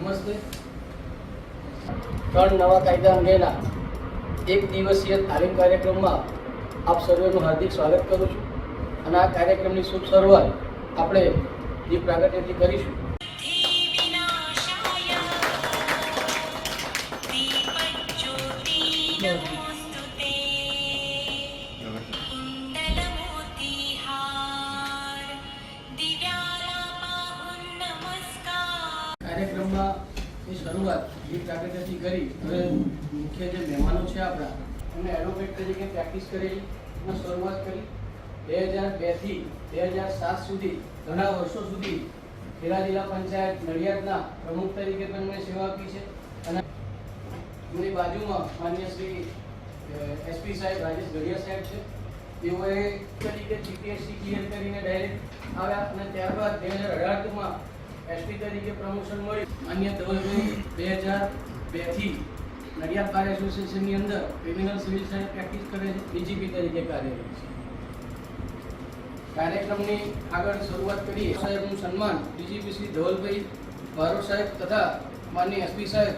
નમસ્તે. 3 નવા કાયદા અંગેના એક દિવસીય તાલીમ કાર્યક્રમમાં આપ સર્વેનું હાર્દિક સ્વાગત કરું છું અને આ કાર્યક્રમની શુભ શરૂઆત આપણે દીપ પ્રાગટ્યથી કરીશું. કાર્યક્રમમાં ની શરૂઆત દીપ પ્રાગટ્યથી કરી હવે મુખ્ય જે મહેમાનો છે આપણા એમને એડવોકેટ તરીકે પ્રેક્ટિસ કરેલી અને શરૂઆત કરી 2002 થી 2007 સુધી ઘણા વર્ષો સુધી ખેડા જિલ્લા પંચાયત નડિયાદના પ્રમુખ તરીકે પણ એમણે સેવા આપી છે. અને એમની બાજુમાં માન્ય શ્રી એસપી સાહેબ રાજેશ ગઢિયા સાહેબ છે. તેઓએ તરીકે જીપીએસસી ક્લિયર કરીને ડાયરેક્ટ આવ્યા અને ત્યારબાદ 2018માં એસપી તરીકે પ્રમોશન મળ્યું. માન્ય ધવલભાઈ 2002 થી નડિયાદ બાર એસોસિએશનની અંદર ક્રિમિનલ સિવિલ સાહેબ પ્રેક્ટિસ કરે છે, ડીજીપી તરીકે કાર્યરત છે. કાર્યક્રમની આગળ શરૂઆત કરીએ. સાહેબનું સન્માન ડીજીપી શ્રી ધવલભાઈ ભારો સાહેબ તથા માન્ય એસપી સાહેબ.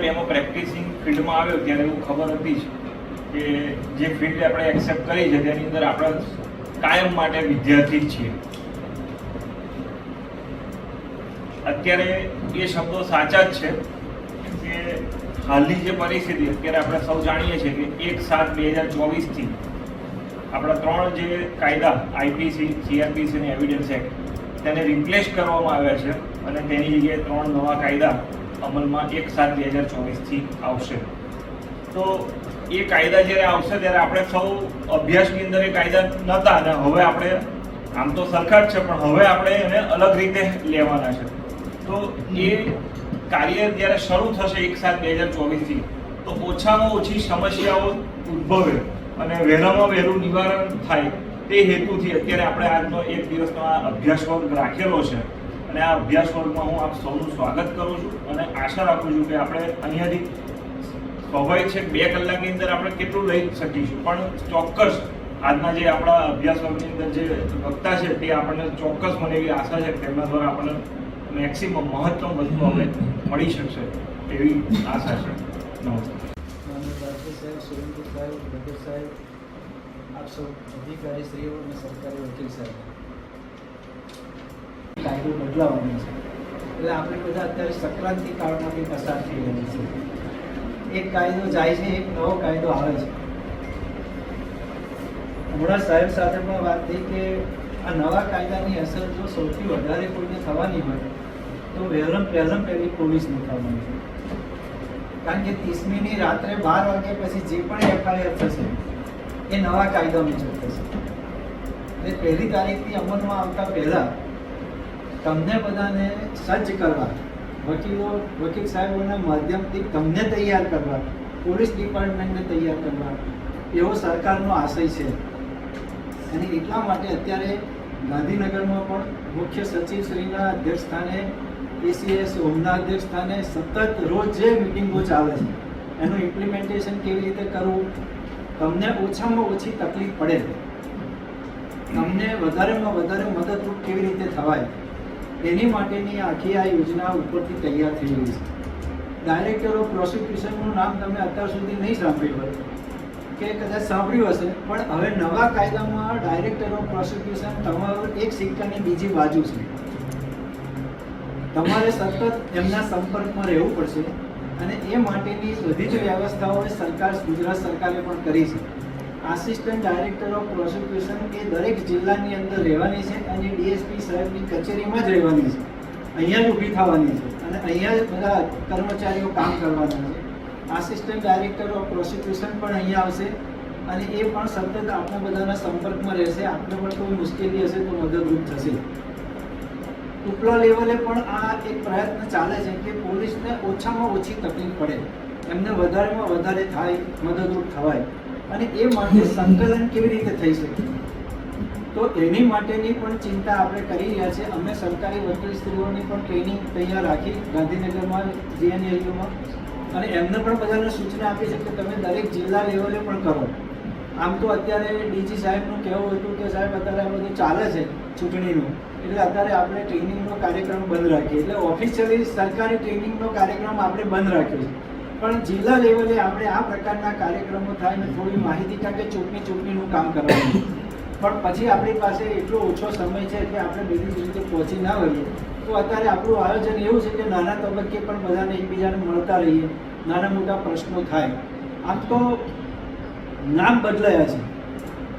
એમાં પ્રેક્ટિસિંગ ફિલ્ડમાં આવ્યો ત્યારે એવું ખબર હતી જ કે જે ફિલ્ડ આપણે એક્સેપ્ટ કરી છે તેની અંદર આપણે કાયમ માટે વિદ્યાર્થી જ છીએ. અત્યારે એ શબ્દો સાચા જ છે કે હાલની જે પરિસ્થિતિ અત્યારે આપણે સૌ જાણીએ છીએ કે 1/7/2024 આપણા 3 જે કાયદા આઈપીસી, સીઆરપીસી અને એવિડન્સ એક્ટ તેને રિપ્લેસ કરવામાં આવ્યા છે અને તેની જગ્યાએ 3 નવા કાયદા અમલમાં 1/7/2024 આવશે. તો એ કાયદા જ્યારે આવશે ત્યારે આપણે સૌ અભ્યાસની અંદર એ કાયદા નહોતા અને હવે આપણે આમ તો સરખા જ છે પણ હવે આપણે એને અલગ રીતે લેવાના છે. તો એ કાર્ય જ્યારે શરૂ થશે 1/7/2024 તો ઓછામાં ઓછી સમસ્યાઓ ઉદ્ભવે અને વહેલામાં વહેલું નિવારણ થાય તે હેતુથી અત્યારે આપણે આજનો એક દિવસનો આ અભ્યાસ વર્ગ રાખેલો છે. અને આ અભ્યાસ વર્ગમાં હું આપ સૌનું સ્વાગત કરું છું અને આશા રાખું છું કે આપણે અહીંયાથી સ્વાભાવિક છે 2 કલાકની અંદર આપણે કેટલું લઈ શકીશું, પણ ચોક્કસ આજના જે આપણા અભ્યાસ વર્ગની અંદર જે વક્તા છે તે આપણને ચોક્કસ મને એવી આશા છે કે તેમના દ્વારા આપણને મેક્સિમમ મહત્તમ વસ્તુ આપણે મળી શકશે એવી આશા છે. નમસ્તે. સાહેબ, સુરેન્દ્ર સાહેબ, ભગત સાહેબ, આપ સૌ અધિકારી શ્રીઓ અને સરકારી વકીલ સાહેબ, કાયદો બદલાવાનો છે એટલે આપણે બધા અત્યારે સંક્રાંતિ કાળમાંથી પસાર થઈ રહ્યા છીએ. એક કાયદો જાય છે, એક નવો કાયદો આવે છે. હમણાં સાહેબ સાથે પણ વાત થઈ કે આ નવા કાયદાની અસર જો સૌથી વધારે કોઈને થવાની હોય તો પહેલાં પહેલી પોલીસની થવાની છે. કારણ કે 30મીની રાત્રે 12 વાગ્યા પછી જે પણ એફઆઈઆર થશે એ નવા કાયદા મુજબ થશે. એટલે 1લી તારીખથી અમલમાં આવતા પહેલાં તમને બધાને સજ્જ કરવા, વકીલ સાહેબોના માધ્યમથી તમને તૈયાર કરવા, પોલીસ ડિપાર્ટમેન્ટને તૈયાર કરવા એવો સરકારનો આશય છે. અને એટલા માટે અત્યારે ગાંધીનગરમાં પણ મુખ્ય સચિવશ્રીના અધ્યક્ષ સ્થાને, એસીએસ હોમના અધ્યક્ષ સ્થાને સતત રોજ જે મિટિંગો ચાલે છે એનું ઇમ્પ્લિમેન્ટેશન કેવી રીતે કરવું, તમને ઓછામાં ઓછી તકલીફ પડે, તમને વધારેમાં વધારે મદદરૂપ કેવી રીતે થવાય એની માટેની આખી આ યોજના ઉપરથી તૈયાર થઈ રહી છે. ડાયરેક્ટર ઓફ પ્રોસિક્યુશનનું નામ તમે અત્યાર સુધી નહીં સાંભળ્યું હોય કે કદાચ સાંભળ્યું હશે, પણ હવે નવા કાયદામાં ડાયરેક્ટર ઓફ પ્રોસિક્યુશન તમારું એક સિક્કાની બીજી બાજુ છે. તમારે સતત એમના સંપર્કમાં રહેવું પડશે અને એ માટેની બધી જ વ્યવસ્થાઓ ગુજરાત સરકારે પણ કરી છે. આસિસ્ટન્ટ ડાયરેક્ટર ઓફ પ્રોસિક્યુશન એ દરેક જિલ્લાની અંદર રહેવાની છે અને ડીએસપી સાહેબની કચેરીમાં જ રહેવાની છે, અહીંયા જ ઊભી થવાની છે અને અહીંયા જ બધા કર્મચારીઓ કામ કરવાના છે. આસિસ્ટન્ટ ડાયરેક્ટર ઓફ પ્રોસિક્યુશન પણ અહીંયા આવશે અને એ પણ સતત આપણા બધાના સંપર્કમાં રહેશે. આપણે પણ કોઈ મુશ્કેલી હશે તો મદદરૂપ થશે. ઉપલા લેવલે પણ આ એક પ્રયત્ન ચાલે છે કે પોલીસને ઓછામાં ઓછી તકલીફ પડે, એમને વધારેમાં વધારે થાય, મદદરૂપ થવાય અને એ માટે સંકલન કેવી રીતે થઈ શકે, તો એની માટેની પણ ચિંતા આપણે કરી રહ્યા છે. અમે સરકારી વકીલ સ્ત્રીઓની પણ ટ્રેનિંગ તૈયાર રાખી ગાંધીનગરમાં GNLU-માં, અને એમને પણ બધાને સૂચના આપી છે કે તમે દરેક જિલ્લા લેવલે પણ કરો. આમ તો અત્યારે ડીજી સાહેબનું કહેવું હતું કે સાહેબ અત્યારે આ બધું ચાલે છે ચૂંટણીનું, એટલે અત્યારે આપણે ટ્રેનિંગનો કાર્યક્રમ બંધ રાખીએ, એટલે ઓફિશિયલી સરકારી ટ્રેનિંગનો કાર્યક્રમ આપણે બંધ રાખ્યો છે. પણ જિલ્લા લેવલે આપણે આ પ્રકારના કાર્યક્રમો થાય ને થોડી માહિતી, કારણ કે ચૂંટણીનું કામ કરવાનું, પણ પછી આપણી પાસે એટલો ઓછો સમય છે કે આપણે બધી રીતે પહોંચી ના વળીએ. તો અત્યારે આપણું આયોજન એવું છે કે નાના તબક્કે પણ બધાને એકબીજાને મળતા રહીએ, નાના મોટા પ્રશ્નો થાય. આમ તો નામ બદલાયા છે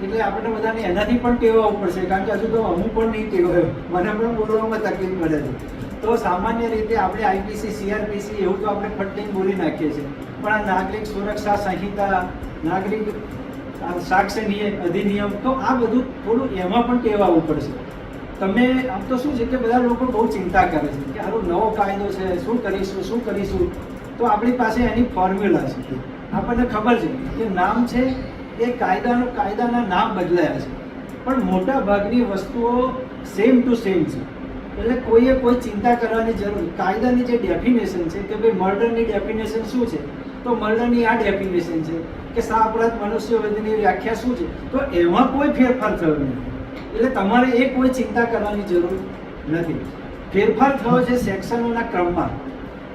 એટલે આપણે બધાને એનાથી પણ ટેવાવું પડશે, કારણ કે હજુ તો હું પણ નહીં ટેવાયો, મને પણ બોલવામાં તકલીફ પડે છે. તો સામાન્ય રીતે આપણે IPC CRPC એવું તો આપણે ફટકીને બોલી નાખીએ છીએ, પણ આ નાગરિક સુરક્ષા સંહિતા, નાગરિક સાક્ષર અધિનિયમ, તો આ બધું થોડું એમાં પણ ટેવાવું પડશે. તમે આમ તો શું છે કે બધા લોકો બહુ ચિંતા કરે છે કે આનો નવો કાયદો છે, શું કરીશું. તો આપણી પાસે એની ફોર્મ્યુલા છે, આપણને ખબર છે કે નામ છે એ કાયદાના નામ બદલાયા છે, પણ મોટા ભાગની વસ્તુઓ સેમ ટુ સેમ છે. એટલે કોઈ ચિંતા કરવાની જરૂર નથી. કાયદાની જે ડેફિનેશન છે કે ભાઈ મર્ડરની ડેફિનેશન શું છે, તો મર્ડરની આ ડેફિનેશન છે કે અપરાધ મનુષ્યવધની વ્યાખ્યા શું છે, તો એમાં કોઈ ફેરફાર થયો નથી. એટલે તમારે કોઈ ચિંતા કરવાની જરૂર નથી. ફેરફાર થયો છે સેક્શનોના ક્રમમાં.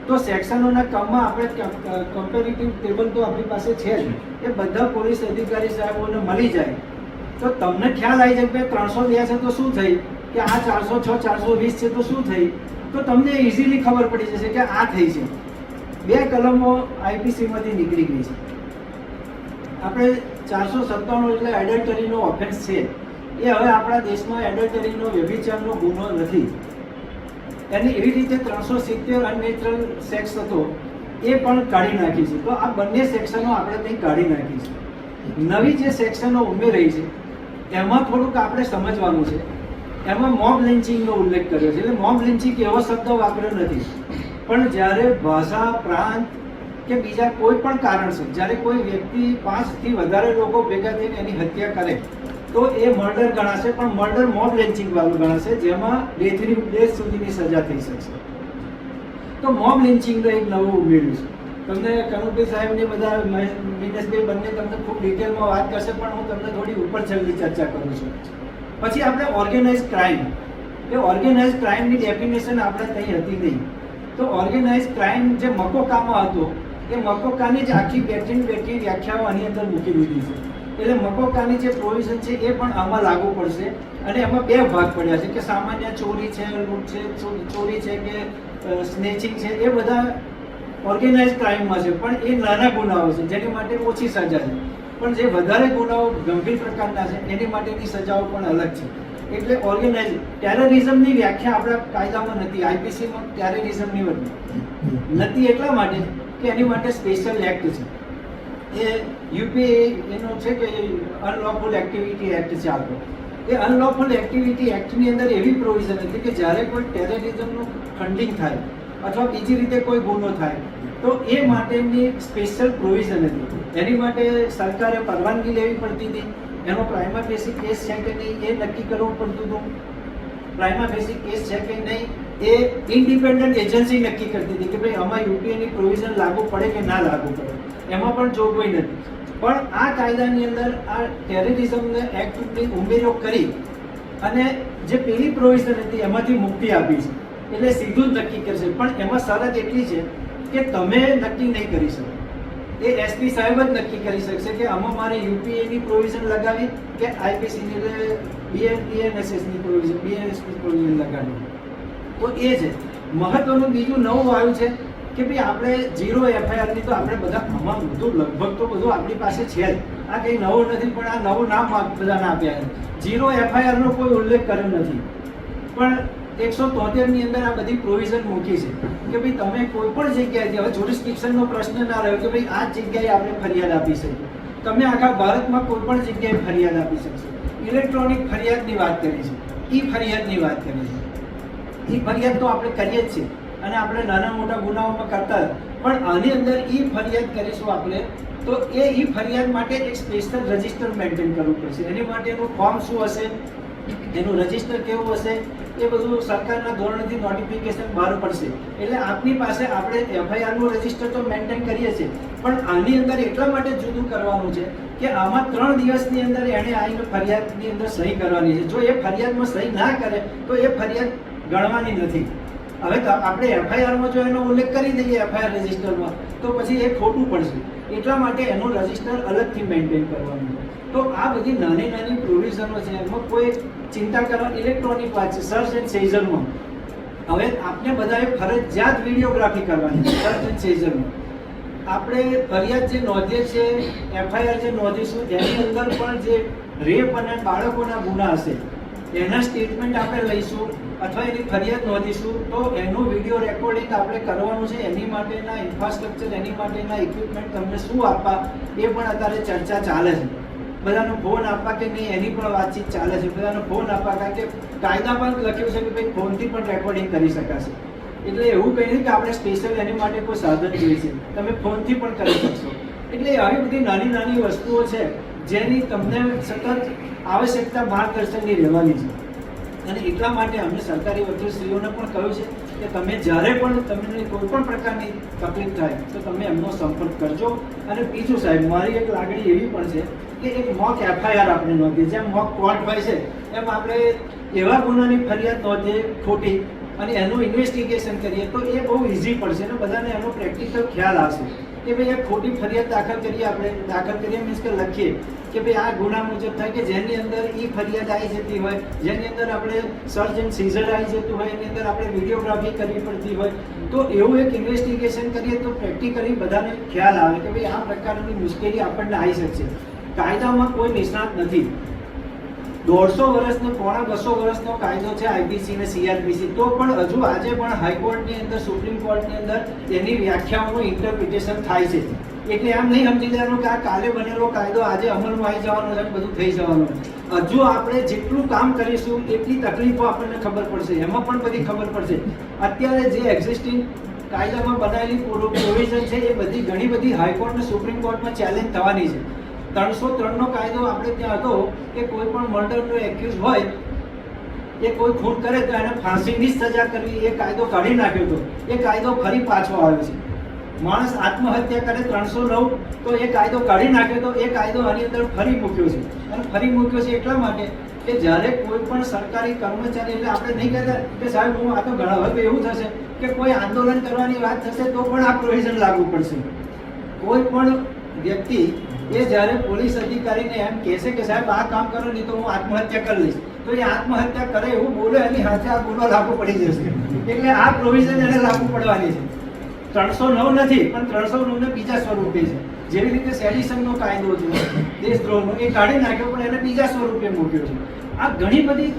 તો સેક્શનોના ક્રમમાં આપણે કમ્પેરેટિવ ટેબલ તો આપણી પાસે છે જ, એ બધા પોલીસ અધિકારી સાહેબોને મળી જાય તો તમને ખ્યાલ આવી જાય કે 302 છે તો શું થઈ, કે આ 406 420 છે તો શું થઈ, તો તમને ઇઝીલી ખબર પડી જશે કે આ થઈ છે. 2 કલમો IPC માંથી નીકળી ગઈ છે. આપણે 497 એટલે એડલ્ટરીનો ઓફેન્સ છે, એ હવે આપણા દેશમાં એડલ્ટરીનો વ્યભિચારનો ગુનો નથી. એને એવી રીતે 370 અનનેચરલ સેક્સ હતો એ પણ કાઢી નાખી છે. તો આ બંને સેક્શનો આપણે કંઈક કાઢી નાખી છે. નવી જે સેક્શનો ઉમેરાઈ છે એમાં થોડુંક આપણે સમજવાનું છે. એમાં મોબ લિન્ચિંગનો ઉલ્લેખ કર્યો છે. એટલે મોબ લિન્ચિંગ એવો શબ્દ વાપર્યો નથી, પણ જ્યારે ભાષા, પ્રાંત કે બીજા કોઈ પણ કારણસર જ્યારે કોઈ વ્યક્તિ 5 થી વધારે લોકો ભેગા થઈને એની હત્યા કરે તો એ મર્ડર ગણાશે, પણ મર્ડર મોબ લિન્ચિંગ વાળું ગણાશે, જેમાં ડેથ સુધીની સજા થઈ શકશે. તો મોબ લિન્ચિંગનો એક નવું ઉમેર્યું છે. તમને કનુભાઈ સાહેબને બધા મિનેશભાઈ બંને તમને ખૂબ ડિટેલમાં વાત કરશે, પણ હું તમને થોડી ઉપર છેલ્લી ચર્ચા કરું છું. પછી આપણે ઓર્ગેનાઇઝ ક્રાઇમ, એ ઓર્ગેનાઇઝ ક્રાઇમની ડેફિનેશન આપણે કંઈ હતી નહીં. તો ઓર્ગેનાઇઝ ક્રાઇમ જે મકોકામાં હતો એ મકોકાની જ આખી બેઠી વ્યાખ્યાઓ આની અંદર મૂકી દીધી છે. એટલે મકોકાની જે પ્રોવિઝન છે એ પણ આમાં લાગુ પડશે. અને એમાં 2 ભાગ પડ્યા છે કે સામાન્ય ચોરી છે, લૂંટ છે, ચોરી છે કે સ્નેચિંગ છે, એ બધા ઓર્ગેનાઇઝ ક્રાઇમમાં છે, પણ એ નાના ગુનાઓ છે જેની માટે ઓછી સજા છે. પણ જે વધારે ગુનાઓ ગંભીર પ્રકારના છે એની માટેની સજાઓ પણ અલગ છે. એટલે ઓર્ગેનાઇઝ ટેરરિઝમની વ્યાખ્યા આપણા કાયદામાં નથી, IPCમાં ટેરરિઝમની નથી, એટલા માટે કે એની માટે સ્પેશિયલ એક્ટ છે. એ UPA એનો છે કે અનલોફુલ એક્ટિવિટી એક્ટ છે આપણો. એ અનલોફુલ એક્ટિવિટી એક્ટની અંદર એવી પ્રોવિઝન હતી કે જ્યારે કોઈ ટેરરિઝમનું ફંડિંગ થાય અથવા બીજી રીતે કોઈ ગુનો થાય તો એ માટેની સ્પેશિયલ પ્રોવિઝન હતી. એની માટે સરકારે પરવાનગી લેવી પડતી હતી. એનો પ્રાઇમા ફેસી કેસ છે કે નહીં એ નક્કી કરવું પડતું હતું. પ્રાઇમા ફેસી કેસ છે કે નહીં એ ઇન્ડિપેન્ડન્ટ એજન્સી નક્કી કરતી હતી કે ભાઈ આમાં UPAની પ્રોવિઝન લાગુ પડે કે ના લાગુ પડે. એમાં પણ જોગવાઈ નથી. પણ આ કાયદાની અંદર આ ટેરરિઝમને એક્ટની ઉમેરો કરી અને જે પેલી પ્રોવિઝન હતી એમાંથી મુક્તિ આપી છે. એટલે સીધું જ નક્કી કરશે, પણ એમાં શરત એટલી છે કે તમે નક્કી નહીં કરી શકો. એ SP સાહેબ જ નક્કી કરી શકશે કે આમાં મારે UPAની પ્રોવિઝન લગાવી કે IPCની BNSSની પ્રોવિઝન, BNSની પ્રોવિઝન લગાવી. તો એ છે મહત્વનું. બીજું નવું આવ્યું છે કે ભાઈ આપણે 0 FIR ની તો આપણે બધા આમાં બધું લગભગ તો બધું આપણી પાસે છે જ. આ કંઈ નવું નથી, પણ આ નવું નામ બધાને આપ્યા છે. 0 FIR નો કોઈ ઉલ્લેખ કર્યો નથી, પણ 173 ની અંદર આ બધી પ્રોવિઝન મૂકી છે કે ભાઈ તમે કોઈ પણ જગ્યાએથી, હવે જ્યુરિસ્ડિક્શનનો પ્રશ્ન ના રહ્યો કે ભાઈ આ જગ્યાએ આપણે ફરિયાદ આપી શકીએ. તમે આખા ભારતમાં કોઈ પણ જગ્યાએ ફરિયાદ આપી શકશો. ઇલેક્ટ્રોનિક ફરિયાદની વાત કરી છે, ઈ ફરિયાદની વાત કરી છે. ઈ ફરિયાદ તો આપણે કરીએ જ છીએ અને આપણે નાના મોટા ગુનાઓમાં કરતા, પણ આની અંદર ઈ ફરિયાદ કરીશું આપણે તો એ ઈ ફરિયાદ માટે એક સ્પેશિયલ રજિસ્ટર મેન્ટેન કરવું પડશે. એની માટેનું ફોર્મ શું હશે, એનું રજિસ્ટર કેવું હશે, એ બધું સરકારના ધોરણથી નોટિફિકેશન બહાર પડશે. એટલે આપની પાસે આપણે FIR નું રજિસ્ટર તો મેન્ટેન કરીએ છીએ, પણ આની અંદર એટલા માટે જુદું કરવાનું છે કે આમાં 3 દિવસની અંદર એણે આવીને ફરિયાદની અંદર સહી કરવાની છે. જો એ ફરિયાદમાં સહી ના કરે તો એ ફરિયાદ ગણવાની નથી. હવે તો આપણે FIR-માં જો એનો ઉલ્લેખ કરી દઈએ FIR રજિસ્ટરમાં, તો પછી એ ખોટું પડશે. એટલા માટે એનું રજિસ્ટર અલગથી મેન્ટેન કરવાનું છે. તો આ બધી નાની નાની પ્રોવિઝનો છે, એમાં કોઈ ચિંતા કરવા ઇલેક્ટ્રોનિક વાત છે. સર્ચ એન્ડ સેઝરમાં હવે આપણે બધાએ ફરજિયાત વિડીયોગ્રાફી કરવાની છે. સર્ચ એન્ડ સેઝરમાં આપણે ફરિયાદ જે નોંધીએ છે, FIR જે નોંધીશું, એની અંદર પણ જે રેપ અને બાળકોના ગુના હશે એના સ્ટેટમેન્ટ આપણે લઈશું અથવા એની ફરિયાદ નોંધીશું, તો એનું વિડીયો રેકોર્ડિંગ આપણે કરવાનું છે. એની માટેના ઇન્ફ્રાસ્ટ્રક્ચર, એની માટેના ઇક્વિપમેન્ટ તમને શું આપવા એ પણ અત્યારે ચર્ચા ચાલે છે. બધાનો ફોન આપવા કે નહીં એની પણ વાતચીત ચાલે છે. બધાનો ફોન આપવા, કારણ કે કાયદામાં લખ્યું છે કે ભાઈ ફોનથી પણ રેકોર્ડિંગ કરી શકાશે. એટલે એવું કંઈ નહીં કે આપણે સ્પેશિયલ એની માટે કોઈ સાધન જોઈએ છે, તમે ફોનથી પણ કરી શકશો. એટલે આવી બધી નાની નાની વસ્તુઓ છે જેની તમને સતત આવશ્યકતા માર્ગદર્શનની રહેવાની છે. અને એટલા માટે અમે સરકારી વકીલશ્રીઓને પણ કહ્યું છે કે તમે જ્યારે પણ તમને કોઈ પણ પ્રકારની તકલીફ થાય તો તમે એમનો સંપર્ક કરજો. અને બીજું સાહેબ, મારી એક લાગણી એવી પણ છે કે એક મોક FIR આપણે નોંધીએ, જેમ મોક કોર્ટ હોય છે એમ આપણે એવા ગુનાની ફરિયાદ નોંધીએ ખોટી અને એનું ઇન્વેસ્ટિગેશન કરીએ તો એ બહુ ઇઝી પડશે અને બધાને એનો પ્રેક્ટિકલ ખ્યાલ આવશે કે ભાઈ એક ખોટી ફરિયાદ દાખલ કરીએ, આપણે દાખલ કરીએ મીન્સ કે લખીએ કે ભાઈ આ ગુના મુજબ થાય, કે જેની અંદર ઈ ફરિયાદ આવી જતી હોય, જેની અંદર આપણે સર્ચ એન્ડ સીઝર આવી જતું હોય, એની અંદર આપણે વિડીયોગ્રાફી કરવી પડતી હોય, તો એવું એક ઇન્વેસ્ટિગેશન કરીએ તો પ્રેક્ટિકલી બધાને ખ્યાલ આવે કે ભાઈ આ પ્રકારની મુશ્કેલી આપણને આવી શકશે. કાયદામાં કોઈ નિષ્ણાત નથી. 150 વર્ષનો, પોણા 200 વર્ષનો કાયદો છે IPC ને CRPC, તો પણ હજુ આજે પણ હાઈકોર્ટની અંદર, સુપ્રીમ કોર્ટની અંદર એની વ્યાખ્યાઓનું ઇન્ટરપ્રિટેશન થાય છે. એટલે એમ નહીં સમજી લેવાનું કે આ કાલે બનેલો કાયદો આજે અમલમાં આવી જવાનો છે, બધું થઈ જવાનું. હજુ આપણે જેટલું કામ કરીશું એટલી તકલીફો આપણને ખબર પડશે, એમાં પણ બધી ખબર પડશે. અત્યારે જે એક્ઝિસ્ટિંગ કાયદામાં બનાવેલી પ્રોવિઝન છે એ બધી ઘણી બધી હાઈકોર્ટ અને સુપ્રીમ કોર્ટમાં ચેલેન્જ થવાની છે. 303 નો કાયદો આપણે ત્યાં હતો કે કોઈ પણ મર્ડરનો એક્યુઝ હોય, એ કોઈ ખૂન કરે તો એને ફાંસીની જ સજા કરવી, એ કાયદો કાઢી નાખ્યો હતો. એ કાયદો ફરી પાછો આવ્યો છે. માણસ આત્મહત્યા કરે 309, તો એ કાયદો કાઢી નાખ્યો તો એ કાયદો આની અંદર ફરી મૂક્યો છે. અને ફરી મૂક્યો છે એટલા માટે કે જ્યારે કોઈ પણ સરકારી કર્મચારી, એટલે આપણે નહીં કહેતા કે સાહેબ હું આ તો ઘણા હવે એવું થશે કે કોઈ આંદોલન કરવાની વાત થશે તો પણ આ પ્રોવિઝન લાગુ પડશે. કોઈ પણ વ્યક્તિ એ જ્યારે પોલીસ અધિકારીને એમ કહેશે કે સાહેબ આ કામ કરો નહીં તો હું આત્મહત્યા કરી લઈશ, તો એ આત્મહત્યા કરે એવું બોલે એની હાથે આ ગુનો લાગુ પડી જશે. એટલે આ પ્રોવિઝન એને લાગુ પડવાની છે. 309 નથી પણ 309 ને બીજા સ્વરૂપે છે. જેવી રીતે સેડિશનનો કાયદો છે, દેશદ્રોહનો, એ કાઢી નાખ્યો પણ એને બીજા સ્વરૂપે મૂક્યો છે. આ ઘણી બધી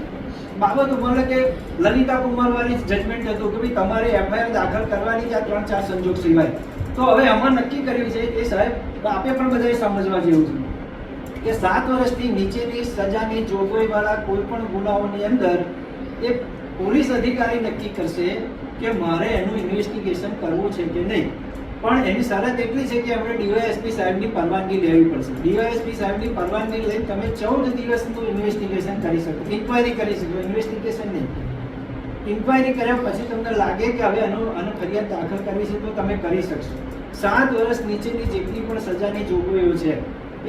બાબતો, મને કે લલિતા કુમારવાળી જજમેન્ટ હતું કે ભાઈ તમારે FIR દાખલ કરવાની છે આ 3-4 સંજોગ સિવાય. તો હવે આમાં નક્કી કર્યું છે એ સાહેબ આપે પણ બધાએ સમજવા જેવું છે કે 7 વર્ષથી નીચેની સજાની જોગવાઈવાળા કોઈ પણ ગુનાઓની અંદર એ પોલીસ અધિકારી નક્કી કરશે કે મારે એનું ઇન્વેસ્ટિગેશન કરવું છે કે નહીં. પણ એની શરત એટલી છે કે આપણે DYSP સાહેબની પરવાનગી લેવી પડશે. DYSP સાહેબની પરવાનગી લઈને તમે 14 દિવસનું ઇન્વેસ્ટિગેશન કરી શકો, ઇન્ક્વાયરી કરી શકો, ઇન્વેસ્ટિગેશન નહીં. ઇન્ક્વાયરી કર્યા પછી તમને લાગે કે હવે આનો ફરિયાદ દાખલ કરવી છે તો તમે કરી શકશો. 7 વર્ષ નીચેની જેટલી પણ સજાની જોગવાઈઓ છે,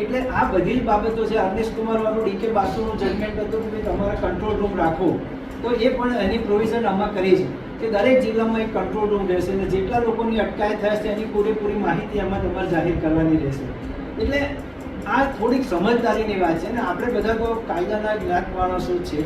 એટલે આ બધી જ બાબતો છે. અરનેશ કુમાર વાળું DK બાસુનું જજમેન્ટ હતું કે તમારે કંટ્રોલ રૂમ રાખો, તો એ પણ એની પ્રોવિઝન આમાં કરી છે કે દરેક જિલ્લામાં એક કંટ્રોલ રૂમ રહેશે અને જેટલા લોકોની અટકાયત થશે એની પૂરેપૂરી માહિતી એમાં તમારે જાહેર કરવાની રહેશે. એટલે આ થોડીક સમજદારીની વાત છે ને. આપણે બધા તો કાયદાના જ્ઞાત માણસો છે,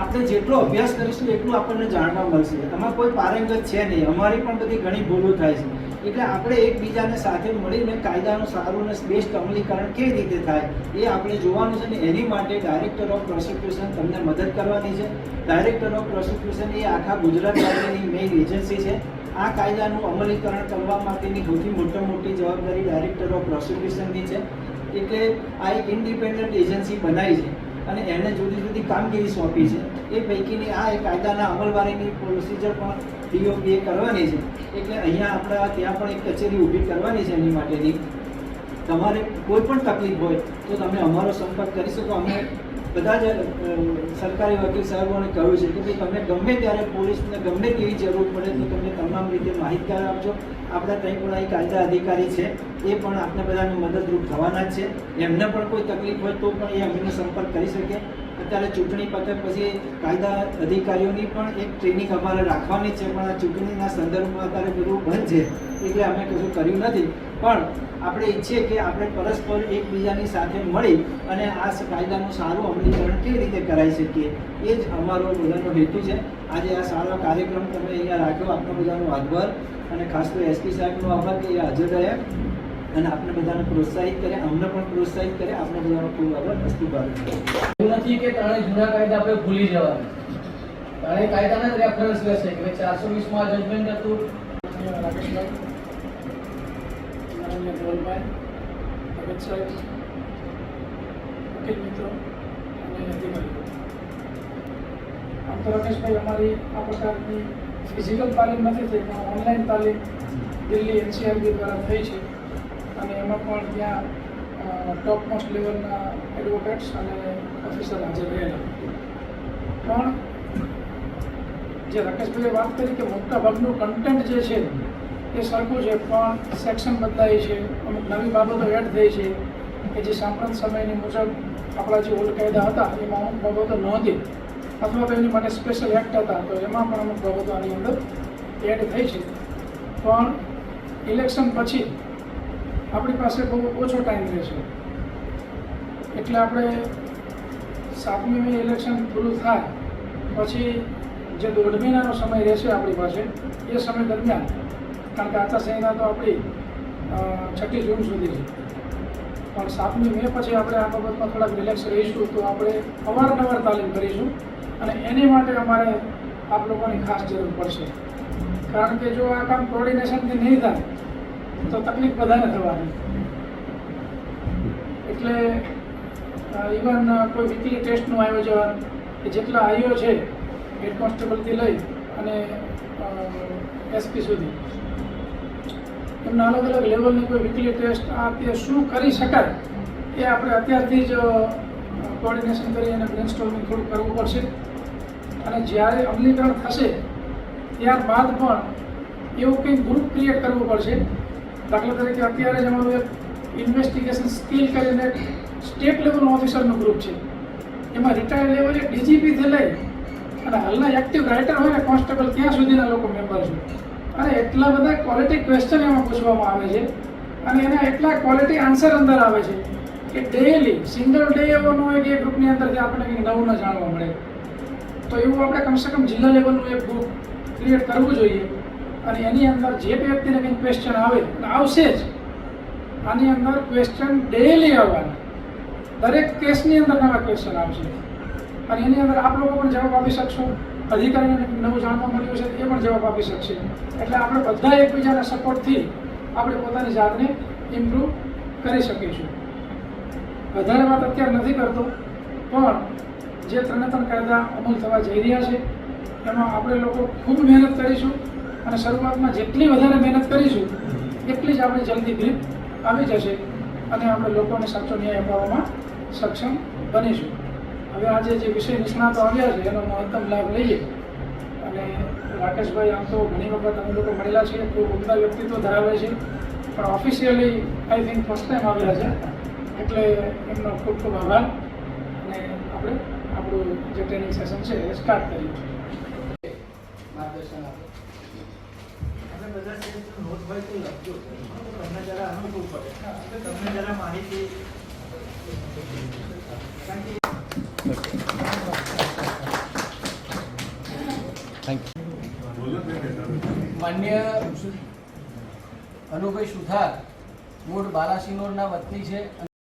આપણે જેટલો અભ્યાસ કરીશું એટલું આપણને જાણવા મળશે. એમાં કોઈ પારંગત છે નહીં, અમારી પણ બધી ઘણી ભૂલો થાય છે. એટલે આપણે એકબીજાને સાથે મળીને કાયદાનું સારું અને બેસ્ટ અમલીકરણ કેવી રીતે થાય એ આપણે જોવાનું છે. ને એની માટે ડાયરેક્ટર ઓફ પ્રોસિક્યુશન તમને મદદ કરવાની છે. ડાયરેક્ટર ઓફ પ્રોસિક્યુશન એ આખા ગુજરાત રાજ્યની મેઇન એજન્સી છે. આ કાયદાનું અમલીકરણ કરવા માટેની સૌથી મોટી જવાબદારી ડાયરેક્ટર ઓફ પ્રોસિક્યુશનની છે. એટલે આ એક ઇન્ડિપેન્ડન્ટ એજન્સી બનાવી છે અને એણે જુદી જુદી કામગીરી સોંપી છે. એ પૈકીની આ એક કાયદાના અમલવારીની પ્રોસિજર પણ DOP કરવાની છે. એટલે અહીંયા આપણે ત્યાં પણ એક કચેરી ઊભી કરવાની છે એની માટેની. તમારે કોઈ પણ તકલીફ હોય તો તમે અમારો સંપર્ક કરી શકો. અમે બધા જ સરકારી વકીલ સાહેબોને કહ્યું છે કે ભાઈ તમે ગમે ત્યારે પોલીસને ગમે તેવી જરૂર પડે તો તમે તમામ રીતે માહિતગાર આપજો. આપણા ત્યાં પણ અહીં કાયદા અધિકારી છે, એ પણ આપણે બધાને મદદરૂપ થવાના જ છે. એમને પણ કોઈ તકલીફ હોય તો પણ એ અમને સંપર્ક કરી શકે. અત્યારે ચૂંટણી પતે પછી કાયદા અધિકારીઓની પણ એક ટ્રેનિંગ અમારે રાખવાની છે, પણ આ ચૂંટણીના સંદર્ભમાં અત્યારે બધું બંધ છે એટલે અમે કશું કર્યું નથી. પણ આપણે ઈચ્છીએ કે આપણે પરસ્પર એકબીજાની સાથે મળી અને આ કાયદાનું સારું અમલીકરણ કેવી રીતે કરાવી શકીએ, એ જ અમારો બધાનો હેતુ છે. આજે આ સારો કાર્યક્રમ તમે અહીંયા રાખ્યો, આપણા બધાનો આભાર. અને ખાસ તો SP સાહેબનો આભાર કે એ હાજર રહ્યા અને આપણે બધાને પ્રોત્સાહિત કરે, અમને પણ પ્રોત્સાહિત કરે. આપણે બધાનો ખૂબ આભાર. અસ્તુ ભારત. એવું નથી કે ત્રણે જૂના કાયદા આપણે ભૂલી જવાના, ત્રણે કાયદાના જ રેફરન્સ લેશે કે 420 માં જજમેન્ટ હતું. રાકેશભાઈ, માનનીય ધવલભાઈ, ભગત સાહેબ, વકીલ મિત્રો અને અધિકારીઓ. આમ તો રાકેશભાઈ, અમારી આ પ્રકારની ફિઝિકલ તાલીમ નથી થઈ, પણ ઓનલાઈન તાલીમ દિલ્હી NCRB દ્વારા થઈ છે. અને એમાં પણ ત્યાં ટોપ મોસ્ટ લેવલના એડવોકેટ્સ અને ઓફિસર હાજર રહેલા. પણ જે રાકેશભાઈએ વાત કરી કે મોટાભાગનું કન્ટેન્ટ જે છે એ સરખું છે, પણ સેક્શન બદલાય છે, અમુક નવી બાબતો એડ થઈ છે કે જે સાંપ્રત સમયની મુજબ આપણા જે ઓલ્ડ કાયદા હતા એમાં અમુક બાબતો નહોતી, અથવા તો એની માટે સ્પેશિયલ એક્ટ હતા, તો એમાં પણ અમુક બાબતો આની અંદર એડ થઈ છે. પણ ઇલેક્શન પછી આપણી પાસે બહુ ઓછો ટાઈમ રહેશે, એટલે આપણે 7મી મે ઇલેક્શન પૂરું થાય પછી જે 1.5 મહિનાનો સમય રહેશે આપણી પાસે, એ સમય દરમિયાન, કારણ કે આચારસંહિતા તો આપણી 6મી જૂન સુધી છે, પણ 7મી મે પછી આપણે આ બાબતમાં થોડાક રિલેક્સ રહીશું, તો આપણે અવારનવાર તાલીમ કરીશું. અને એની માટે અમારે આપ લોકોની ખાસ જરૂર પડશે, કારણ કે જો આ કામ કોર્ડિનેશનથી નહીં થાય તો તકલીફ બધાને થવાની. એટલે ઇવન કોઈ વીકલી ટેસ્ટનું આયોજન, કે જેટલા આઈઓ છે હેડ કોન્સ્ટેબલથી લઈ અને SP સુધી, એમના અલગ અલગ લેવલની કોઈ વીકલી ટેસ્ટ આ તે શું કરી શકાય એ આપણે અત્યારથી જ કોર્ડિનેશન કરી અને બ્રેનસ્ટોર્મિંગ થોડું કરવું પડશે. અને જ્યારે અમલીકરણ થશે ત્યારબાદ પણ એવું કંઈક ગ્રુપ ક્રિએટ કરવું પડશે. દાખલા તરીકે અત્યારે જ અમારું એક ઇન્વેસ્ટિગેશન સ્કિલ કરીને સ્ટેટ લેવલનું ઓફિસરનું ગ્રુપ છે, એમાં રિટાયર્ડ લેવલે DGPથી લઈ અને હાલના એક્ટિવ રાઇટર હોય ને કોન્સ્ટેબલ ત્યાં સુધીના લોકો મેમ્બર છે. અને એટલા બધા ક્વોલિટી ક્વેશ્ચન એમાં પૂછવામાં આવે છે અને એના એટલા ક્વોલિટી આન્સર અંદર આવે છે કે ડેલી સિંગલ ડે એવો ન હોય કે એ ગ્રુપની અંદરથી આપણને કંઈક નવું ન જાણવા મળે. તો એવું આપણે કમસે કમ જિલ્લા લેવલનું એક ગ્રુપ ક્રિએટ કરવું જોઈએ. અને એની અંદર જે વ્યક્તિને કંઈક ક્વેશ્ચન આવે આવશે જ, આની અંદર ક્વેશ્ચન ડેલી આવવાના, દરેક કેસની અંદર નવા ક્વેશ્ચન આવશે અને એની અંદર આપ લોકો પણ જવાબ આપી શકશો, અધિકારીને નવું જાણવા મળ્યું છે એ પણ જવાબ આપી શકશે. એટલે આપણે બધા એકબીજાના સપોર્ટથી આપણે પોતાની જાતને ઇમ્પ્રૂવ કરી શકીશું. વધારે વાત અત્યારે નથી કરતો, પણ જે 3 કાયદા અમલ થવા જઈ રહ્યા છે એમાં આપણે લોકો ખૂબ મહેનત કરીશું અને શરૂઆતમાં જેટલી વધારે મહેનત કરીશું એટલી જ આપણી જલ્દી ગ્રીપ આવી જશે અને આપણે લોકોને સાચો ન્યાય અપાવવામાં સક્ષમ બનીશું. હવે આજે જે વિષય નિષ્ણાતો આવ્યા છે એનો મહત્તમ લાભ લઈએ. અને રાકેશભાઈ, આમ તો ઘણી વખત અમે લોકો મળેલા છીએ, ખૂબ ઉમદા વ્યક્તિત્વ ધરાવે છે, પણ officially I think first time આવ્યા છે, એટલે એમનો ખૂબ ખૂબ આભાર. અને આપણે આપણું જે ટ્રેનિંગ સેશન છે એ સ્ટાર્ટ કર્યું છે. માર્ગદર્શન આપો. આપણે બધા નોટ હોય તો લખજો, તમને જરા અનુભવ પડે, તમને જરા માહિતી. માન્ય અનુભાઈ સુથાર મૂળ બાલાસિનોરના વતની છે.